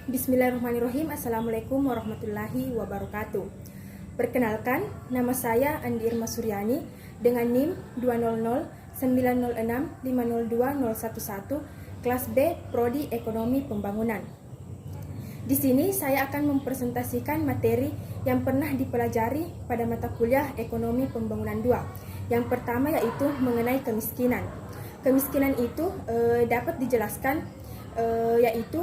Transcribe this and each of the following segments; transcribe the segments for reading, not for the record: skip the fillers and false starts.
Bismillahirrahmanirrahim. Assalamualaikum warahmatullahi wabarakatuh. Perkenalkan, nama saya Andi Irma Suryani dengan NIM 20090650211, kelas B, Prodi Ekonomi Pembangunan. Di sini saya akan mempresentasikan materi yang pernah dipelajari pada mata kuliah Ekonomi Pembangunan 2. Yang pertama yaitu mengenai kemiskinan. Kemiskinan itu dapat dijelaskan yaitu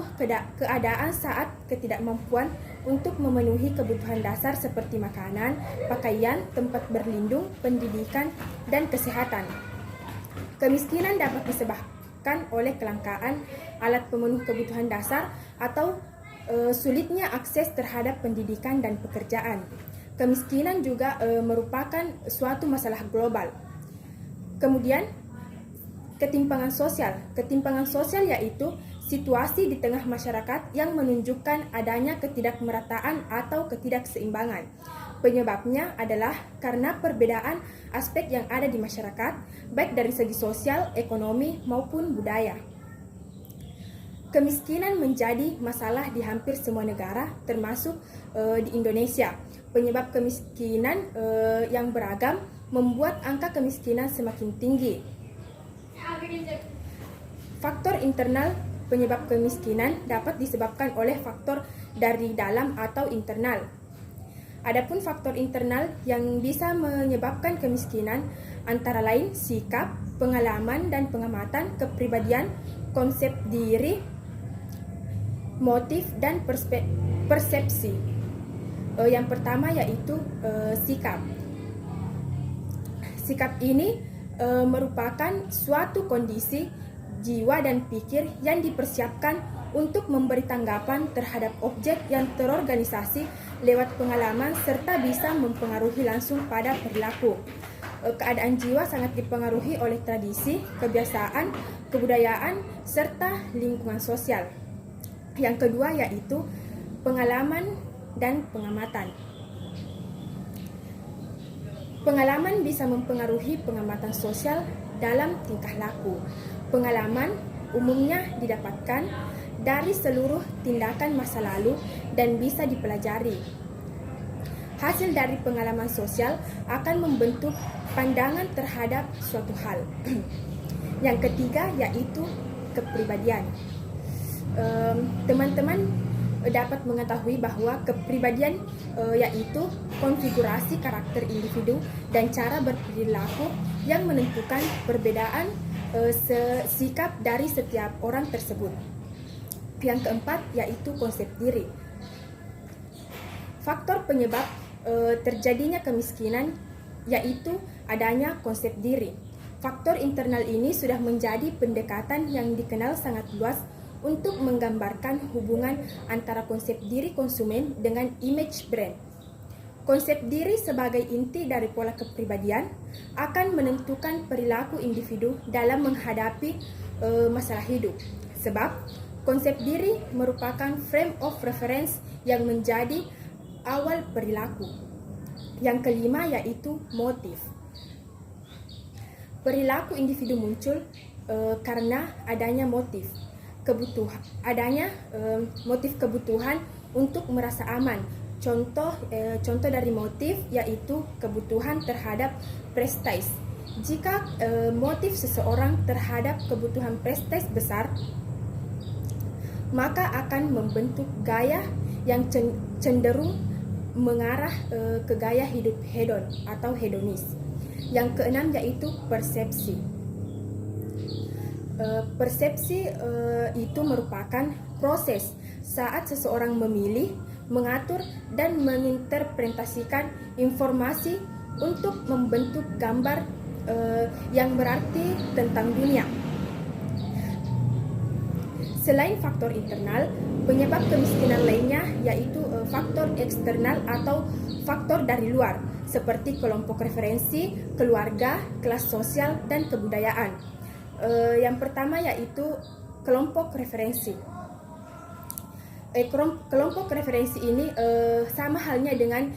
keadaan saat ketidakmampuan untuk memenuhi kebutuhan dasar seperti makanan, pakaian, tempat berlindung, pendidikan, dan kesehatan. Kemiskinan dapat disebabkan oleh kelangkaan alat pemenuh kebutuhan dasar atau sulitnya akses terhadap pendidikan dan pekerjaan. Kemiskinan juga merupakan suatu masalah global. Kemudian, ketimpangan sosial. Ketimpangan sosial yaitu situasi di tengah masyarakat yang menunjukkan adanya ketidakmerataan atau ketidakseimbangan. Penyebabnya adalah karena perbedaan aspek yang ada di masyarakat, baik dari segi sosial, ekonomi, maupun budaya. Kemiskinan menjadi masalah di hampir semua negara, termasuk di Indonesia. Penyebab kemiskinan yang beragam membuat angka kemiskinan semakin tinggi. Faktor internal penyebab kemiskinan dapat disebabkan oleh faktor dari dalam atau internal. Adapun faktor internal yang bisa menyebabkan kemiskinan antara lain sikap, pengalaman dan pengamatan, kepribadian, konsep diri, motif dan persepsi. Yang pertama yaitu sikap. Sikap ini merupakan suatu kondisi jiwa dan pikir yang dipersiapkan untuk memberi tanggapan terhadap objek yang terorganisasi lewat pengalaman serta bisa mempengaruhi langsung pada perilaku. Keadaan jiwa sangat dipengaruhi oleh tradisi, kebiasaan, kebudayaan, serta lingkungan sosial. Yang kedua yaitu pengalaman dan pengamatan. Pengalaman bisa mempengaruhi pengamatan sosial dalam tingkah laku. Pengalaman umumnya didapatkan dari seluruh tindakan masa lalu dan bisa dipelajari. Hasil dari pengalaman sosial akan membentuk pandangan terhadap suatu hal. Yang ketiga yaitu kepribadian. Teman-teman dapat mengetahui bahwa kepribadian yaitu konfigurasi karakter individu dan cara berperilaku yang menentukan perbedaan sikap dari setiap orang tersebut. Yang keempat yaitu konsep diri. Faktor penyebab terjadinya kemiskinan yaitu adanya konsep diri. Faktor internal ini sudah menjadi pendekatan yang dikenal sangat luas untuk menggambarkan hubungan antara konsep diri konsumen dengan image brand. Konsep diri sebagai inti dari pola kepribadian akan menentukan perilaku individu dalam menghadapi masalah hidup. Sebab konsep diri merupakan frame of reference yang menjadi awal perilaku. Yang kelima yaitu motif. Perilaku individu muncul karena adanya motif. Motif kebutuhan untuk merasa aman. Contoh dari motif yaitu kebutuhan terhadap prestis. Jika motif seseorang terhadap kebutuhan prestis besar, maka akan membentuk gaya yang cenderung mengarah ke gaya hidup hedon atau hedonis. Yang keenam yaitu persepsi. Persepsi itu merupakan proses saat seseorang memilih, mengatur, dan menginterpretasikan informasi untuk membentuk gambar yang berarti tentang dunia. Selain faktor internal, penyebab kemiskinan lainnya yaitu faktor eksternal atau faktor dari luar, seperti kelompok referensi, keluarga, kelas sosial, dan kebudayaan. Yang pertama yaitu kelompok referensi. Kelompok referensi ini sama halnya dengan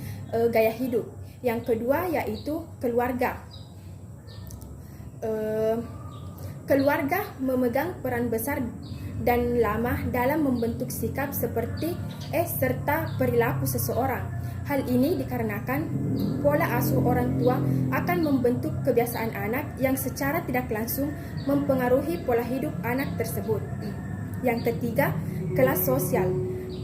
gaya hidup. Yang kedua yaitu keluarga. Keluarga memegang peran besar dan lama dalam membentuk sikap seperti serta perilaku seseorang. Hal ini dikarenakan pola asuh orang tua akan membentuk kebiasaan anak yang secara tidak langsung mempengaruhi pola hidup anak tersebut. Yang ketiga, kelas sosial.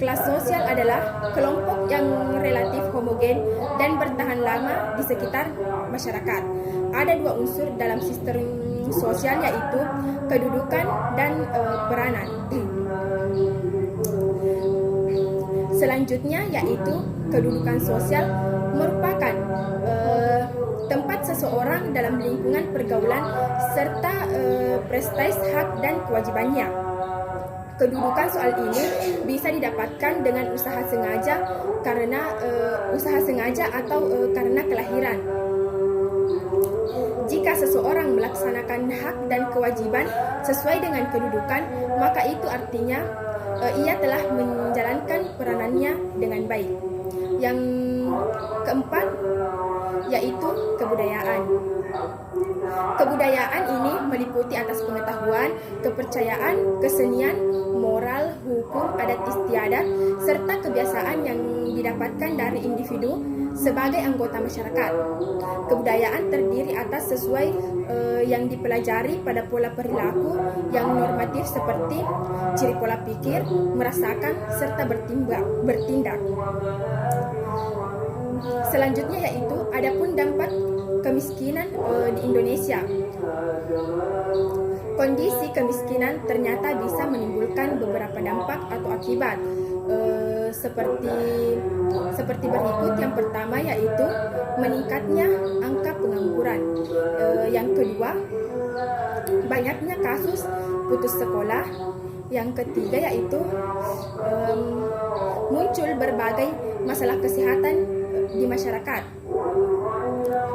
Kelas sosial adalah kelompok yang relatif homogen dan bertahan lama di sekitar masyarakat. Ada dua unsur dalam sistem sosial, yaitu kedudukan dan peranan. Selanjutnya yaitu kedudukan sosial merupakan tempat seseorang dalam lingkungan pergaulan serta prestis hak dan kewajibannya. Kedudukan soal ini bisa didapatkan dengan usaha sengaja atau karena kelahiran. Jika seseorang melaksanakan hak dan kewajiban sesuai dengan kedudukan, maka itu artinya ia telah menjalankan peranannya dengan baik. Yang keempat yaitu kebudayaan. Kebudayaan ini meliputi atas pengetahuan, kepercayaan, kesenian, moral, hukum, adat istiadat, serta kebiasaan yang didapatkan dari individu sebagai anggota masyarakat. Kebudayaan terdiri atas sesuai yang dipelajari pada pola perilaku yang normatif seperti ciri pola pikir, merasakan, serta bertindak. Selanjutnya yaitu adapun dampak kemiskinan di Indonesia. Kondisi kemiskinan ternyata bisa menimbulkan beberapa dampak atau akibat seperti berikut. Yang pertama yaitu meningkatnya angka pengangguran. Yang kedua, banyaknya kasus putus sekolah. Yang ketiga yaitu muncul berbagai masalah kesehatan di masyarakat.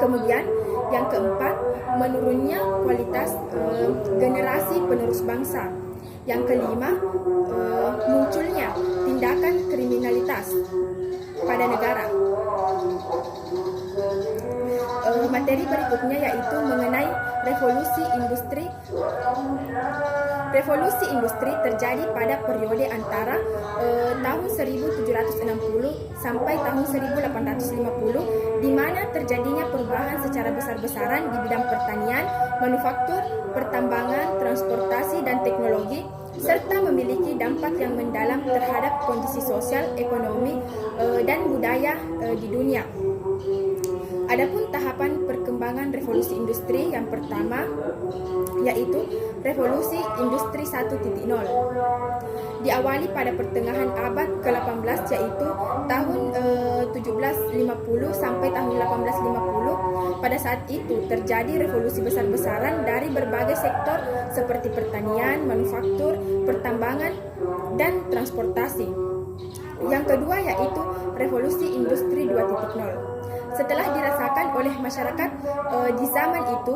Kemudian yang keempat, menurunnya kualitas generasi penerus bangsa. Yang kelima, munculnya tindakan kriminalitas pada negara. Materi berikutnya yaitu mengenai revolusi industri. Revolusi industri terjadi pada periode antara tahun 1760 sampai tahun 1850, di mana terjadinya perubahan secara besar-besaran di bidang pertanian, manufaktur, pertambangan, transportasi, dan teknologi, serta memiliki dampak yang mendalam terhadap kondisi sosial, ekonomi, dan budaya di dunia. Adapun tahapan perkembangan revolusi industri yang pertama yaitu revolusi industri 1.0. Diawali pada pertengahan abad ke-18 yaitu tahun 1750 sampai tahun 1850. Pada saat itu terjadi revolusi besar-besaran dari berbagai sektor seperti pertanian, manufaktur, pertambangan, dan transportasi. Yang kedua yaitu revolusi industri 2.0. Setelah dirasakan oleh masyarakat di zaman itu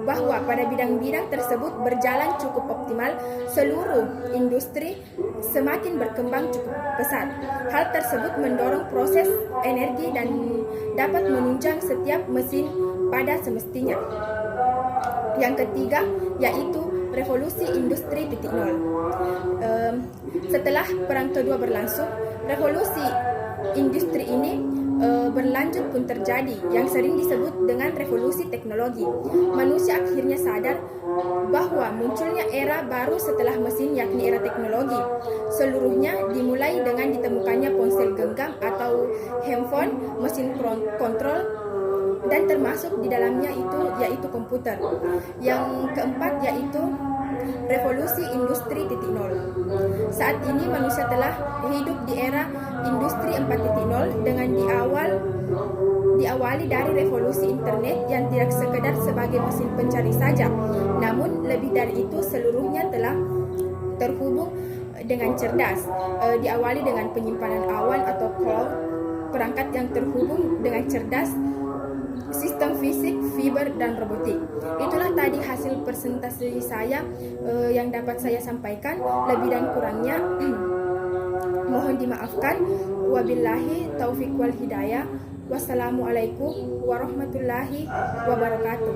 bahwa pada bidang-bidang tersebut berjalan cukup optimal, seluruh industri semakin berkembang cukup pesat. Hal tersebut mendorong proses energi dan dapat menunjang setiap mesin pada semestinya. Yang ketiga yaitu revolusi industri 2.0. Setelah Perang Kedua berlangsung, revolusi industri ini berlanjut pun terjadi, yang sering disebut dengan revolusi teknologi. Manusia akhirnya sadar bahwa munculnya era baru setelah mesin, yakni era teknologi. Seluruhnya dimulai dengan ditemukannya ponsel genggam atau handphone, mesin kontrol, dan termasuk di dalamnya yaitu komputer. Yang keempat yaitu revolusi industri 4.0. Saat ini manusia telah hidup di era industri 4.0 dengan diawali dari revolusi internet yang tidak sekedar sebagai mesin pencari saja, namun lebih dari itu seluruhnya telah terhubung dengan cerdas. Diawali dengan penyimpanan awan atau cloud, perangkat yang terhubung dengan cerdas, sistem fisik, fiber, dan robotik. Itulah tadi hasil presentasi saya yang dapat saya sampaikan. Lebih dan kurangnya mohon dimaafkan. Wabillahi taufiq wal hidayah. Wassalamualaikum warahmatullahi wabarakatuh.